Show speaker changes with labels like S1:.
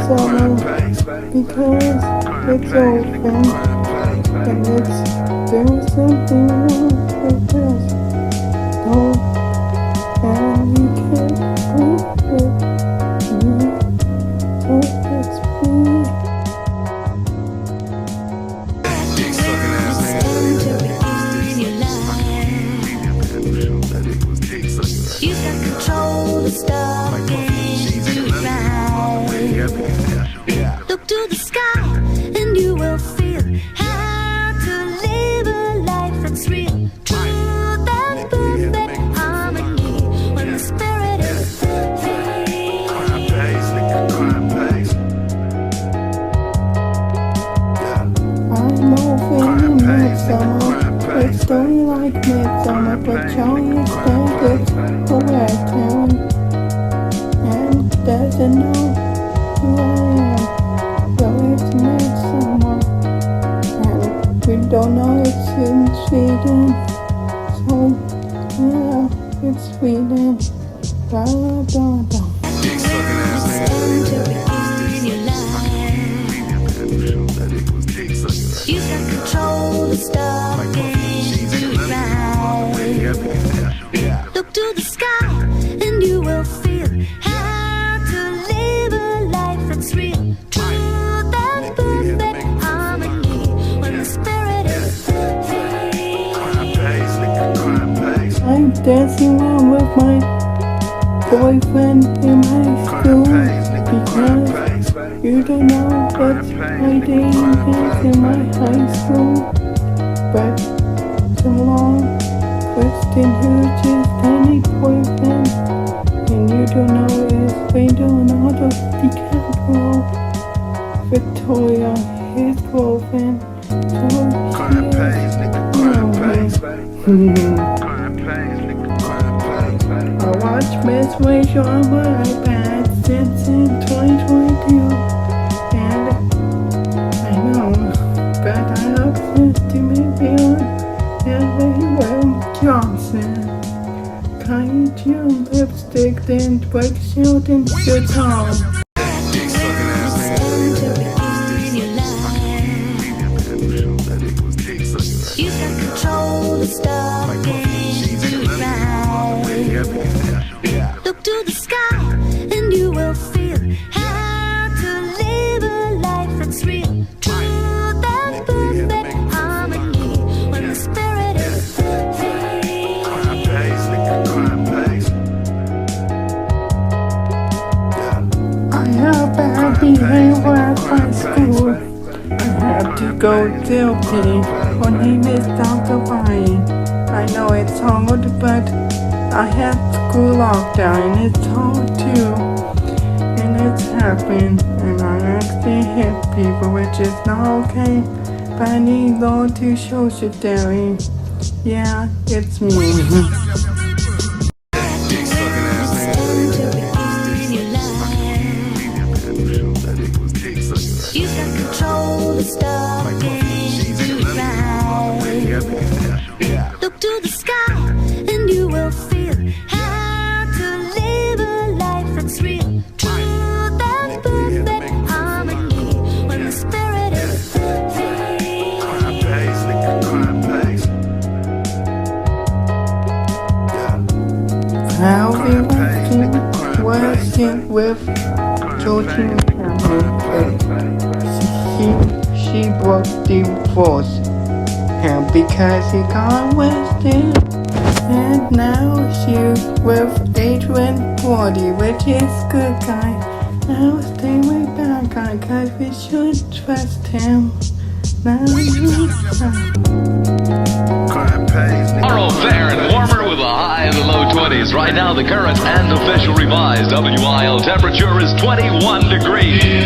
S1: summer because it's open and there's something wrong with us. Oh, and you can't breathe with me. So it's me.
S2: You got control to stop and to right. Look to the sky and you will feel how to live a life that's real. Truth and perfect harmony when the spirit is free.
S1: I'm moving in midsummer. It's don't like midsummer, but Johnny think it's a red town and doesn't know who I am. So it's midsummer, and we don't know it's in Sweden. So yeah, it's Sweden. Da da da.
S2: You got control to stop and to right. Look to the sky and you will feel how to live a life that's real. Truth and perfect harmony when the spirit is free.
S1: I'm dancing around with my boyfriend in high school because you don't know what's my dating is in my high school. But some long Kristen who's just any boyfriend, and you don't know is Leonardo DiCaprio, Victoria, his girlfriend. So I watched Miss Rachel on my iPad since in 2022, and I know that I upset to make me on and Will Johnson. Kylie Jenner lipstick, then Blake Shelton's guitar.
S2: You got control to stop and to right. Look to the sky and you will feel how to live a life that's real. Truth and perfect harmony when the spirit is free.
S1: I have bad behavior at my school. I have to go guilty when he missed out the buying. I know it's hard, but I had school lockdown and it's hard too. And it's happened, and I actually hit people, which is not okay. But I need law to social theory. Yeah, it's me.
S2: You got control to stop and to right. Look to the sky and you will feel how to live a life that's real. Truth and perfect harmony when the spirit is free.
S1: I'll be working with Georgina Cameron, but she broke divorce, and because he got arrested, and now she's with Adrian Brody, which is good guy. Now stay with bad guy, cause we should trust him. Now
S3: Tomorrow fair and warmer with a high in the low 20s. Right now the current and official revised WIL temperature is 21 degrees.